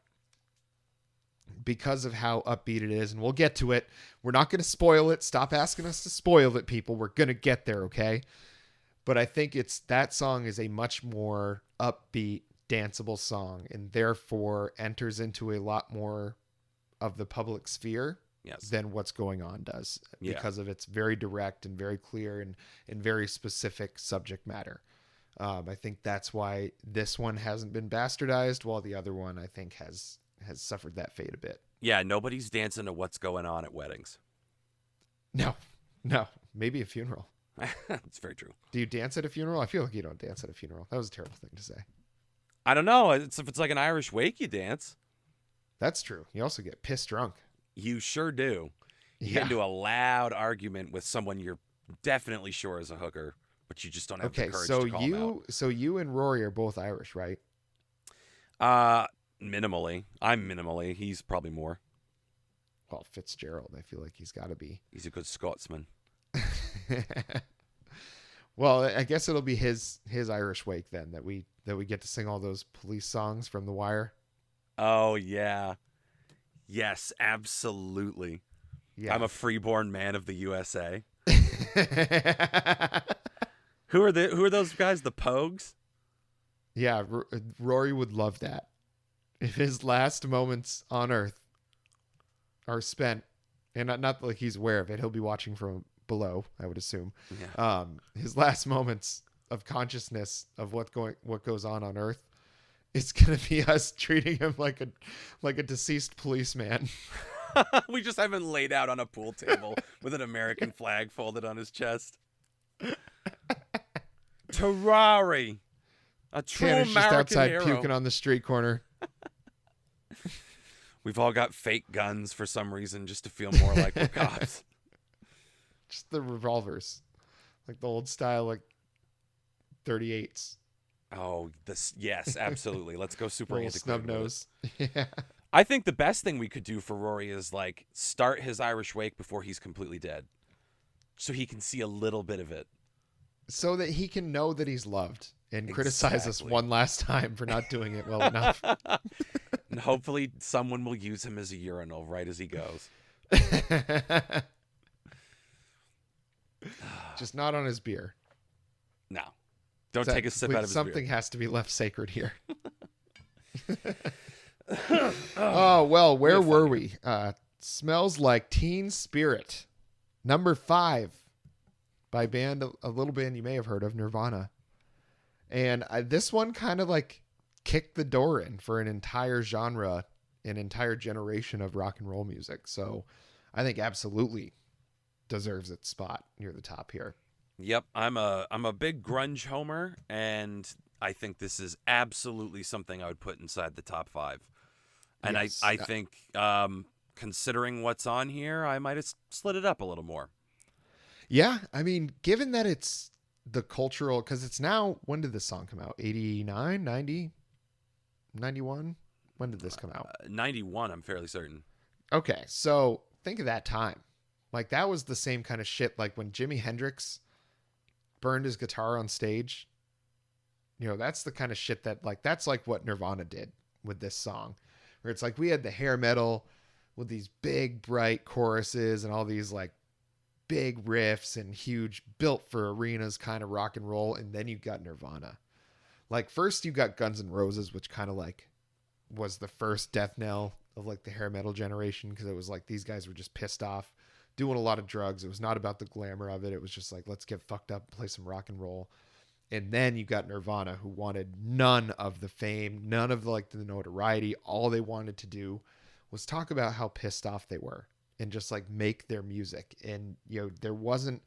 because of how upbeat it is, and we'll get to it. We're not going to spoil it. Stop asking us to spoil it, people. We're going to get there, okay? But I think that song is a much more upbeat, danceable song, and therefore enters into a lot more of the public sphere. Yes. Than What's Going On does, because of its very direct and very clear and very specific subject matter. I think that's why this one hasn't been bastardized, while the other one I think has suffered that fate a bit. Yeah, nobody's dancing to What's Going On at weddings. No, maybe a funeral. That's very true. Do you dance at a funeral? I feel like you don't dance at a funeral. That was a terrible thing to say. I don't know. If it's like an Irish wake, you dance. That's true. You also get pissed drunk. You sure do. You get into a loud argument with someone you're definitely sure is a hooker, but you just don't have the courage to call them out. So you and Rory are both Irish, right? Minimally. I'm minimally. He's probably more. Well, Fitzgerald, I feel like he's got to be. He's a good Scotsman. Well, I guess it'll be his Irish wake then that we get to sing all those police songs from The Wire. Oh yeah. Yes, absolutely. Yeah. I'm a freeborn man of the USA. Who are those guys? The Pogues? Yeah, Rory would love that. If his last moments on Earth are spent, and not like he's aware of it. He'll be watching from below, I would assume. Yeah. His last moments of consciousness of what goes on Earth, it's gonna be us treating him like a deceased policeman. We just have him laid out on a pool table with an American flag folded on his chest. Terrari, a true Tanner's American just outside hero. puking on the street corner. We've all got fake guns for some reason just to feel more like we're cops. Just the revolvers, like the old style, like 38s. Oh, yes, absolutely. Let's go super Little antiquated snub nose. Yeah. I think the best thing we could do for Rory is like start his Irish wake before he's completely dead, so he can see a little bit of it, So that he can know that he's loved and criticize us Exactly. one last time for not doing it well enough. and hopefully someone will use him as a urinal right as he goes. Just not on his beer. No, don't take a sip out of his Something beer. has to be left sacred here. Oh, well, where had fun were here. we? Smells Like Teen Spirit. Number 5 by a little band you may have heard of, Nirvana. And this one kind of like kicked the door in for an entire genre, an entire generation of rock and roll music. So I think absolutely deserves its spot near the top here. Yep, I'm a big grunge homer, and I think this is absolutely something I would put inside the top 5. And Yes. I think considering what's on here, I might have slid it up a little more. Yeah, I mean, given that it's the cultural, because it's now, when did this song come out? 89, 90, 91? When did this come out? 91, I'm fairly certain. Okay, so think of that time. Like, that was the same kind of shit, like when Jimi Hendrix burned his guitar on stage. You know, that's the kind of shit that, like, that's like what Nirvana did with this song. Where it's like we had the hair metal with these big, bright choruses and all these, like, big riffs and huge built for arenas kind of rock and roll, and then you got Nirvana. Like, first you got Guns N' Roses, which kind of like was the first death knell of like the hair metal generation, because it was like these guys were just pissed off doing a lot of drugs. It was not about the glamour of it. It was just like, let's get fucked up, play some rock and roll. And then you got Nirvana, who wanted none of the fame, none of like the notoriety. All they wanted to do was talk about how pissed off they were and just like make their music. And, you know, there wasn't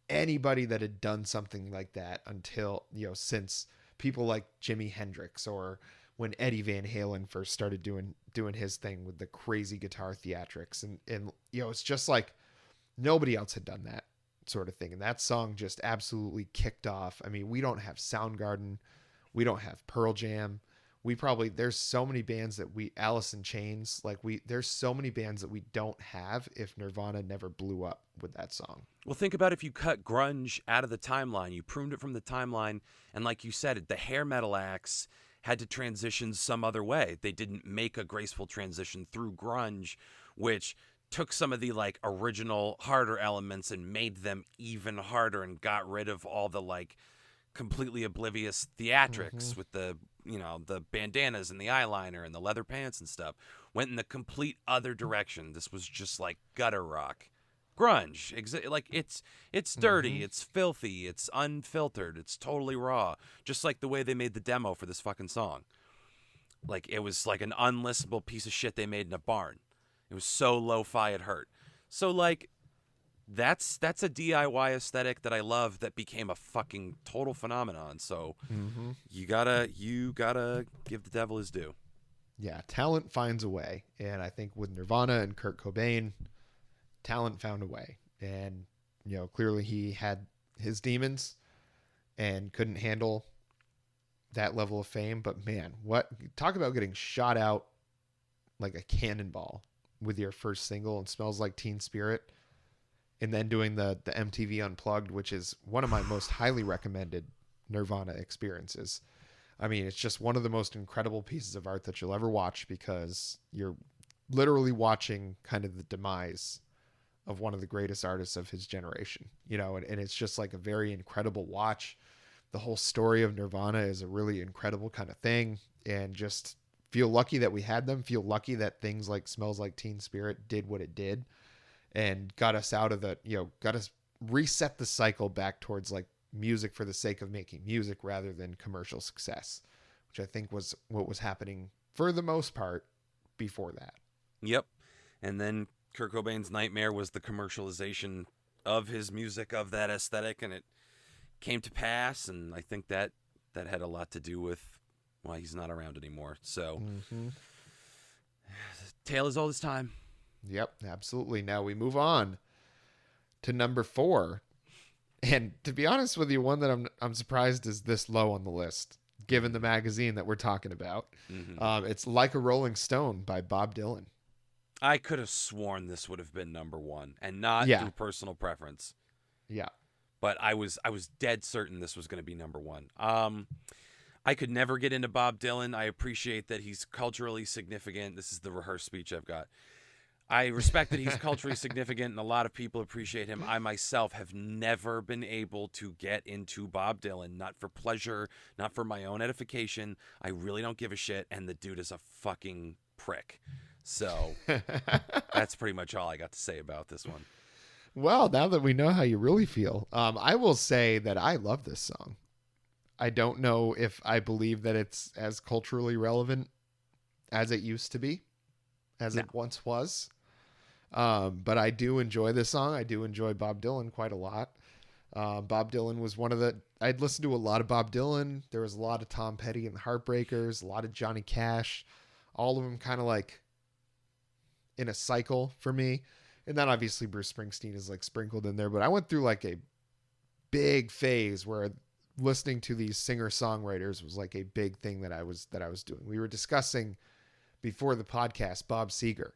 anybody that had done something like that until, you know, since people like Jimi Hendrix, or when Eddie Van Halen first started doing his thing with the crazy guitar theatrics. And, you know, it's just like nobody else had done that sort of thing. And that song just absolutely kicked off. I mean, we don't have Soundgarden. We don't have Pearl Jam. There's so many bands that Alice in Chains, there's so many bands that we don't have if Nirvana never blew up with that song. Well, think about if you cut grunge out of the timeline, you pruned it from the timeline, and like you said, the hair metal acts had to transition some other way. They didn't make a graceful transition through grunge, which took some of the like original harder elements and made them even harder and got rid of all the like completely oblivious theatrics with the, you know, the bandanas and the eyeliner and the leather pants and stuff. Went in the complete other direction. This was just like gutter rock. Grunge, like it's dirty, it's filthy, it's unfiltered, it's totally raw, just like the way they made the demo for this fucking song. Like, it was like an unlistenable piece of shit they made in a barn. It was so lo-fi it hurt. So like that's a DIY aesthetic that I love, that became a fucking total phenomenon. So you gotta give the devil his due. Yeah, talent finds a way. And I think with Nirvana and Kurt Cobain, talent found a way. And, you know, clearly he had his demons and couldn't handle that level of fame. But man, talk about getting shot out like a cannonball with your first single and Smells Like Teen Spirit, and then doing the MTV Unplugged, which is one of my most highly recommended Nirvana experiences. I mean, it's just one of the most incredible pieces of art that you'll ever watch, because you're literally watching kind of the demise of one of the greatest artists of his generation, you know, and it's just like a very incredible watch. The whole story of Nirvana is a really incredible kind of thing, and just Feel lucky that we had them. Feel lucky that things like Smells Like Teen Spirit did what it did and got us out of the, got us reset the cycle back towards like music for the sake of making music rather than commercial success, which I think was what was happening for the most part before that. Yep. And then Kurt Cobain's nightmare was the commercialization of his music, of that aesthetic, and it came to pass, and I think that had a lot to do with why he's not around anymore. So, tale as old as time. Yep, absolutely. Now we move on to number 4. And to be honest with you, one that I'm surprised is this low on the list, given the magazine that we're talking about. It's Like a Rolling Stone by Bob Dylan. I could have sworn this would have been number 1, and not through personal preference. Yeah. But I was dead certain this was going to be number 1. I could never get into Bob Dylan. I appreciate that he's culturally significant. This is the rehearsed speech I've got. I respect that he's culturally significant, and a lot of people appreciate him. I myself have never been able to get into Bob Dylan, not for pleasure, not for my own edification. I really don't give a shit, and the dude is a fucking prick. So that's pretty much all I got to say about this one. Well, now that we know how you really feel, I will say that I love this song. I don't know if I believe that it's as culturally relevant as it used to be, as it once was. But I do enjoy this song. I do enjoy Bob Dylan quite a lot. Bob Dylan was I'd listened to a lot of Bob Dylan. There was a lot of Tom Petty and the Heartbreakers, a lot of Johnny Cash, all of them kind of like in a cycle for me. And then obviously Bruce Springsteen is like sprinkled in there, but I went through like a big phase where listening to these singer-songwriters was like a big thing that I was doing. We were discussing before the podcast Bob Seger,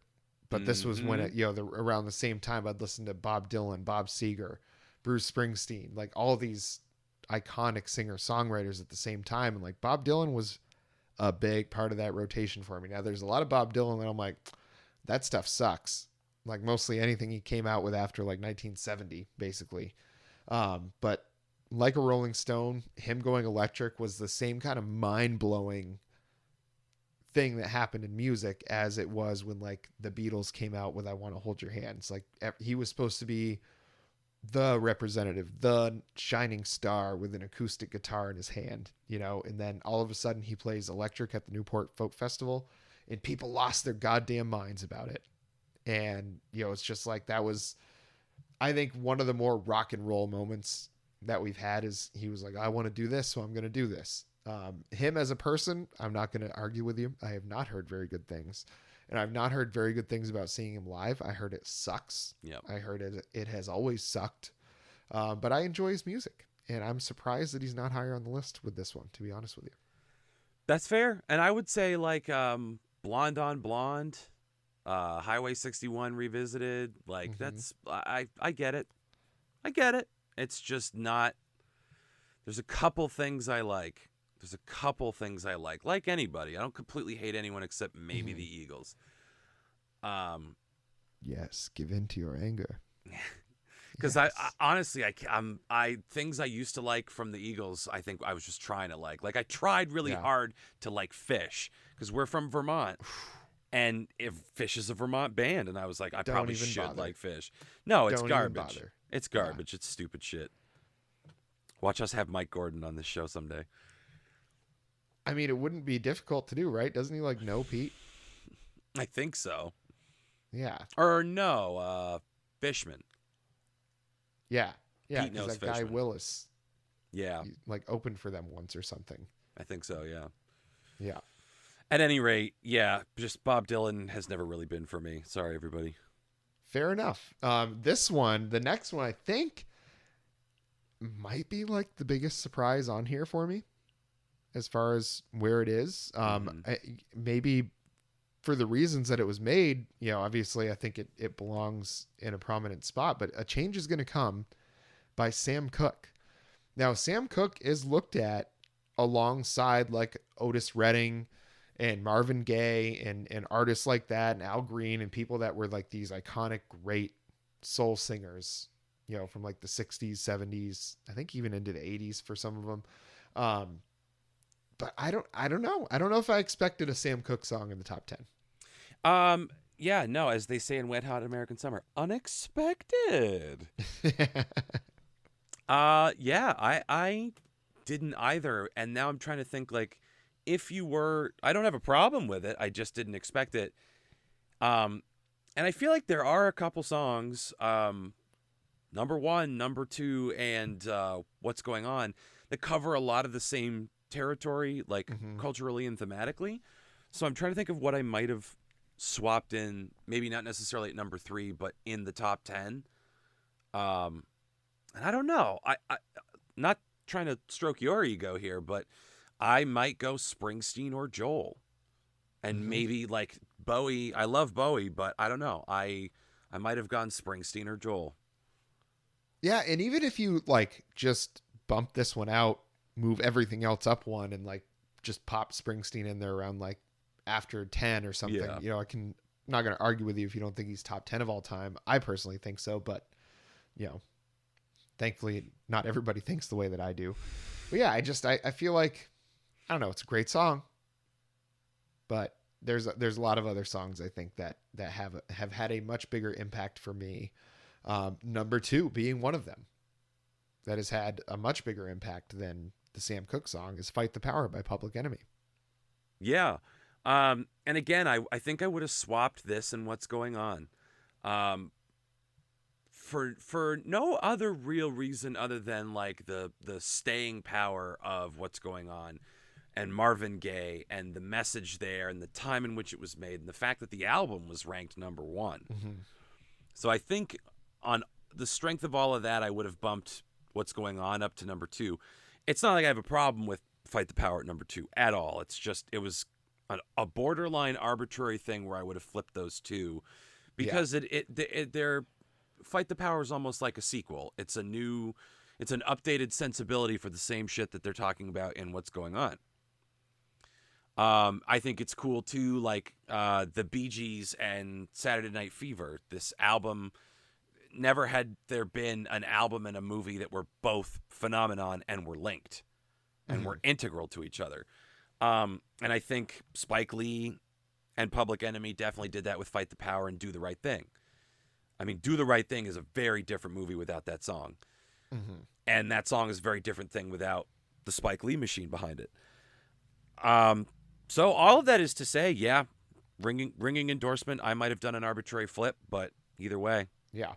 but this was when around the same time I'd listened to Bob Dylan, Bob Seger, Bruce Springsteen, like all these iconic singer-songwriters at the same time, and like Bob Dylan was a big part of that rotation for me. Now there's a lot of Bob Dylan that I'm like, that stuff sucks. Like mostly anything he came out with after like 1970, basically. But Like a Rolling Stone, him going electric was the same kind of mind-blowing thing that happened in music as it was when like the Beatles came out with I Want to Hold Your Hand. It's like he was supposed to be the representative, the shining star with an acoustic guitar in his hand, and then all of a sudden he plays electric at the Newport Folk Festival and people lost their goddamn minds about it. And, it's just like that was, I think, one of the more rock and roll moments that we've had is he was like, I want to do this, so I'm going to do this. Him as a person, I'm not going to argue with you. I have not heard very good things. And I've not heard very good things about seeing him live. I heard it sucks. Yep. I heard it has always sucked. But I enjoy his music. And I'm surprised that he's not higher on the list with this one, to be honest with you. That's fair. And I would say like Blonde on Blonde, Highway 61 Revisited. Like that's, I get it. I get it. It's just not, there's a couple things I like. Like anybody. I don't completely hate anyone except maybe the Eagles. Yes, give in to your anger. Because yes. I honestly, I things I used to like from the Eagles, I think I was just trying to like I tried really hard to like Fish because we're from Vermont. And if Fish is a Vermont band, and I was like, I probably should like Fish. No, it's garbage. It's garbage. It's stupid shit. Watch us have Mike Gordon on this show someday. I mean, it wouldn't be difficult to do, right? Doesn't he like know Pete? I think so. Yeah. Or no, Fishman. Yeah. Yeah, Pete knows that Fishman. guy Willis. Yeah. Like opened for them once or something. I think so, yeah. Yeah. At any rate, yeah, just Bob Dylan has never really been for me. Sorry, everybody. Fair enough. The next one, I think might be like the biggest surprise on here for me as far as where it is. Maybe for the reasons that it was made, obviously I think it belongs in a prominent spot, but A Change Is Gonna Come by Sam Cooke. Now, Sam Cooke is looked at alongside like Otis Redding and Marvin Gaye and artists like that and Al Green and people that were like these iconic, great soul singers, from like the 60s, 70s, I think even into the 80s for some of them. but I don't know. I don't know if I expected a Sam Cooke song in the top 10. Yeah, no, as they say in Wet Hot American Summer, unexpected. Yeah, I didn't either, and now I'm trying to think, like, if you were, I don't have a problem with it. I just didn't expect it. And I feel like there are a couple songs, number one, number two, and What's Going On, that cover a lot of the same territory, like culturally and thematically. So I'm trying to think of what I might have swapped in, maybe not necessarily at number 3, but in the top 10. And I don't know. I not trying to stroke your ego here, but I might go Springsteen or Joel. And maybe like Bowie. I love Bowie, but I don't know. I might have gone Springsteen or Joel. Yeah, and even if you like just bump this one out, move everything else up one, and like just pop Springsteen in there around like after 10 or something, Yeah. you know, I'm not going to argue with you if you don't think he's top 10 of all time. I personally think so, but you know, thankfully not everybody thinks the way that I do. But yeah, I feel like, I don't know, it's a great song, but there's a lot of other songs I think that have had a much bigger impact for me. Number 2 being one of them that has had a much bigger impact than the Sam Cooke song is Fight the Power by Public Enemy. Yeah. And again, I think I would have swapped this and What's Going On. For no other real reason other than like the staying power of What's Going On and Marvin Gaye and the message there and the time in which it was made and the fact that the album was ranked number 1. So I think on the strength of all of that, I would have bumped What's Going On up to number 2. It's not like I have a problem with Fight the Power at number 2 at all. It's just, it was a borderline arbitrary thing where I would have flipped those two because they're Fight the Power is almost like a sequel. It's an updated sensibility for the same shit that they're talking about in What's Going On. I think it's cool too, like the Bee Gees and Saturday Night Fever. This album, never had there been an album and a movie that were both phenomenon and were linked and were integral to each other. And I think Spike Lee and Public Enemy definitely did that with Fight the Power and Do the Right Thing. I mean, Do the Right Thing is a very different movie without that song. And that song is a very different thing without the Spike Lee machine behind it. So all of that is to say, yeah, ringing endorsement. I might have done an arbitrary flip, but either way. Yeah.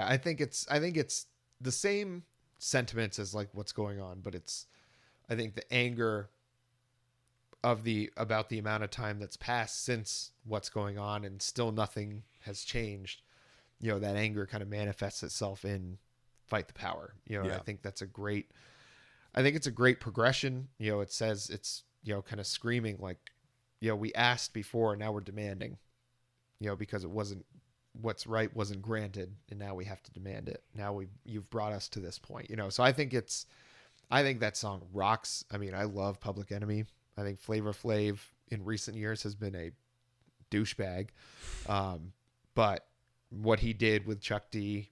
I think it's the same sentiments as like What's Going On, but I think the anger about the amount of time that's passed since What's Going On and still nothing has changed, you know, that anger kind of manifests itself in Fight the Power. You know, I think it's a great progression. You know, it says it's, you know, kind of screaming like, you know, we asked before, now we're demanding, you know, because what's right wasn't granted, and now we have to demand it. Now you've brought us to this point, you know. So I think that song rocks. I mean, I love Public Enemy. I think Flavor Flav in recent years has been a douchebag. But what he did with Chuck D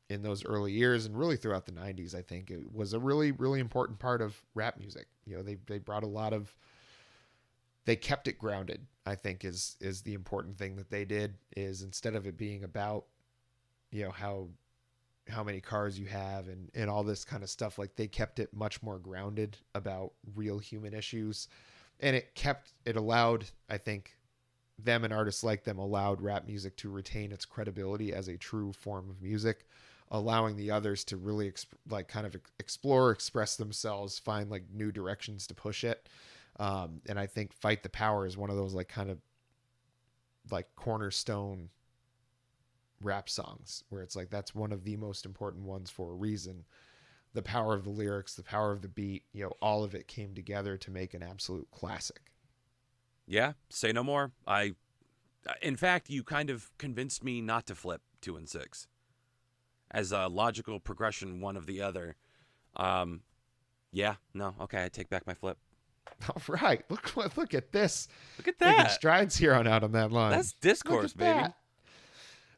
in those early years and really throughout the 90s, I think it was a really, really important part of rap music. You know, they brought they kept it grounded, I think is the important thing that they did, is instead of it being about, you know, how many cars you have and all this kind of stuff, like they kept it much more grounded about real human issues. And it allowed, I think, them and artists like them allowed rap music to retain its credibility as a true form of music, allowing the others to really explore, express themselves, find like new directions to push it. And I think Fight the Power is one of those like kind of like cornerstone rap songs where it's like, that's one of the most important ones for a reason. The power of the lyrics, the power of the beat, you know, all of it came together to make an absolute classic. Yeah, say no more. In fact, you kind of convinced me not to flip 2 and 6 as a logical progression, one of the other. Yeah, no, okay, I take back my flip. All right, look at this. Look at that. Making strides here on out on that line. That's discourse, baby. That.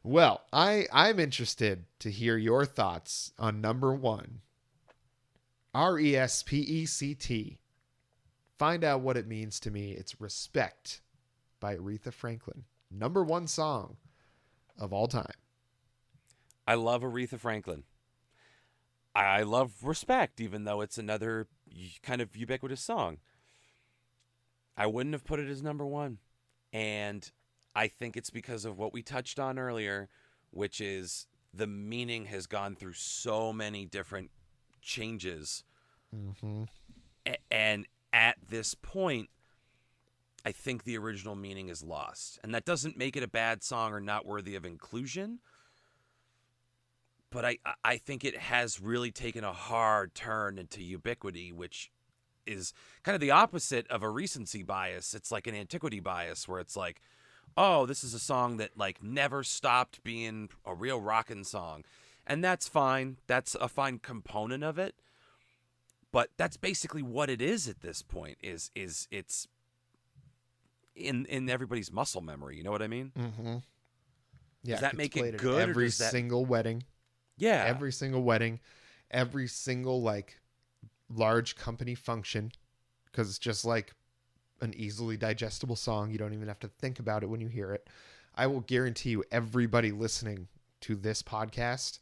Well, I'm interested to hear your thoughts on number 1, RESPECT, find out what it means to me. It's Respect by Aretha Franklin. Number one song of all time. I love Aretha Franklin. I love Respect, even though it's another kind of ubiquitous song. I wouldn't have put it as number one. And I think it's because of what we touched on earlier, which is the meaning has gone through so many different changes. Mm-hmm. And at this point, I think the original meaning is lost. And that doesn't make it a bad song or not worthy of inclusion. But I think it has really taken a hard turn into ubiquity, which is kind of the opposite of a recency bias. It's like an antiquity bias where it's like, oh, this is a song that like never stopped being a real rockin' song. And that's fine. That's a fine component of it. But that's basically what it is at this point is it's in everybody's muscle memory. You know what I mean? Mm-hmm. Yeah, does that make it good? Every or does that... single wedding. Yeah. Every single wedding, every single like large company function, because it's just like an easily digestible song. You don't even have to think about it when you hear it. I will guarantee you everybody listening to this podcast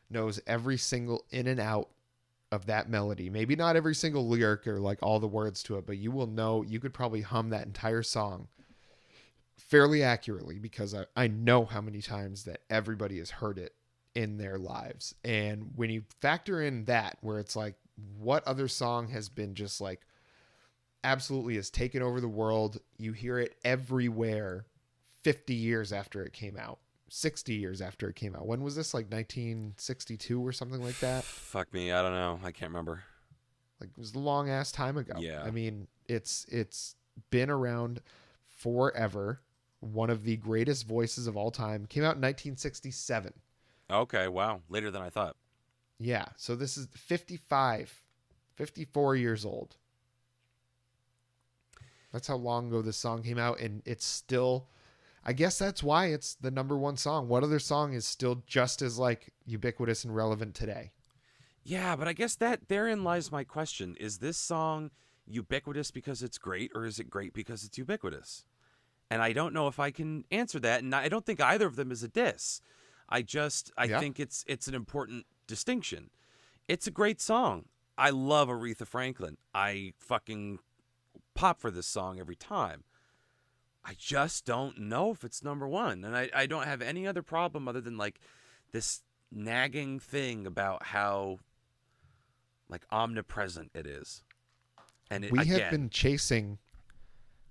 knows every single in and out of that melody. Maybe not every single lyric or like all the words to it, but you will know, you could probably hum that entire song fairly accurately because I know how many times that everybody has heard it in their lives. And when you factor in that, where it's like, what other song has been just like absolutely has taken over the world? You hear it everywhere 50 years after it came out, 60 years after it came out. When was this? Like 1962 or something like that? Fuck me. I don't know. I can't remember. Like it was a long ass time ago. Yeah. I mean, it's been around forever. One of the greatest voices of all time. Came out in 1967. Okay, wow. Later than I thought. Yeah, so this is 54 years old. That's how long ago this song came out, and it's still, I guess that's why it's the number one song. What other song is still just as like ubiquitous and relevant today? Yeah, but I guess that therein lies my question. Is this song ubiquitous because it's great, or is it great because it's ubiquitous? And I don't know if I can answer that, and I don't think either of them is a diss. I think it's an important distinction. It's a great song. I love Aretha Franklin. I fucking pop for this song every time. I just don't know if it's number one. And I don't have any other problem other than like this nagging thing about how like omnipresent it is. And we have been chasing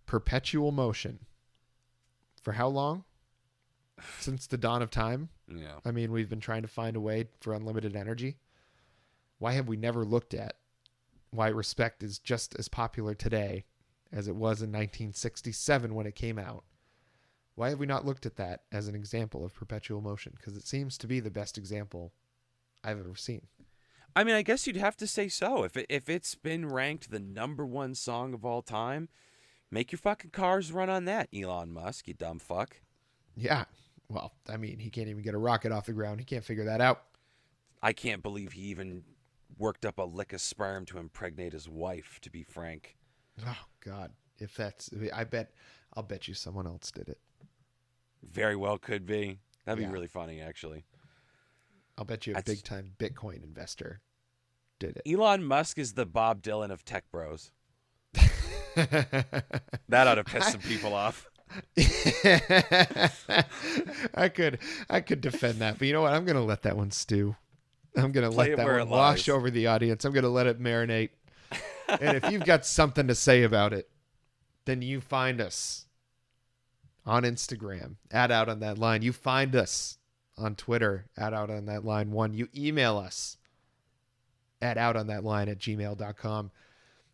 perpetual motion for how long? Since the dawn of time. Yeah. I mean, we've been trying to find a way for unlimited energy. Why have we never looked at why Respect is just as popular today as it was in 1967 when it came out? Why have we not looked at that as an example of perpetual motion? Because it seems to be the best example I've ever seen. I mean, I guess you'd have to say so. If it's been ranked the number one song of all time, make your fucking cars run on that, Elon Musk, you dumb fuck. Yeah. Well, I mean, he can't even get a rocket off the ground. He can't figure that out. I can't believe he even worked up a lick of sperm to impregnate his wife, to be frank. Oh, God. If that's... I'll bet you someone else did it. Very well could be. That'd be really funny, actually. I'll bet you a big-time Bitcoin investor did it. Elon Musk is the Bob Dylan of tech bros. That ought to piss some people off. I could defend that, but you know what? I'm gonna let that one stew. I'm gonna let that one wash over the audience. I'm gonna let it marinate. And if you've got something to say about it, then you find us on Instagram at Out on That Line. You find us on Twitter at Out on That Line 1. You email us at outonthatline@gmail.com.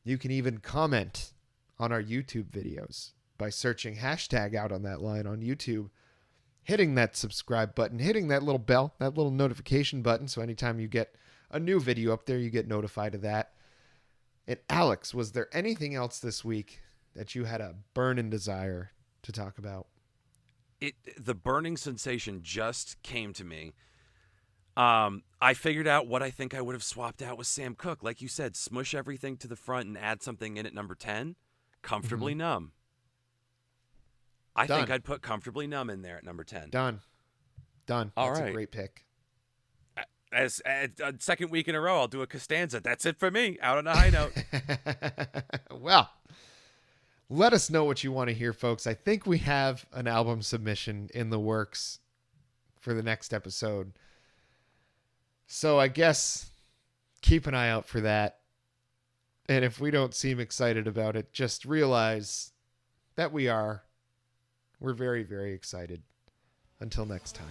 You can even comment on our YouTube videos by searching hashtag Out on That Line on YouTube, hitting that subscribe button, hitting that little bell, that little notification button. So anytime you get a new video up there, you get notified of that. And Alex, was there anything else this week that you had a burning desire to talk about? The burning sensation just came to me. I figured out what I think I would have swapped out with Sam Cooke. Like you said, smush everything to the front and add something in at number 10. Comfortably Numb. I think I'd put Comfortably Numb in there at number 10. Done. All That's right. a great pick. As second week in a row, I'll do a Costanza. That's it for me. Out on a high note. Well, let us know what you want to hear, folks. I think we have an album submission in the works for the next episode. So I guess keep an eye out for that. And if we don't seem excited about it, just realize that we are. We're very, very excited. Until next time.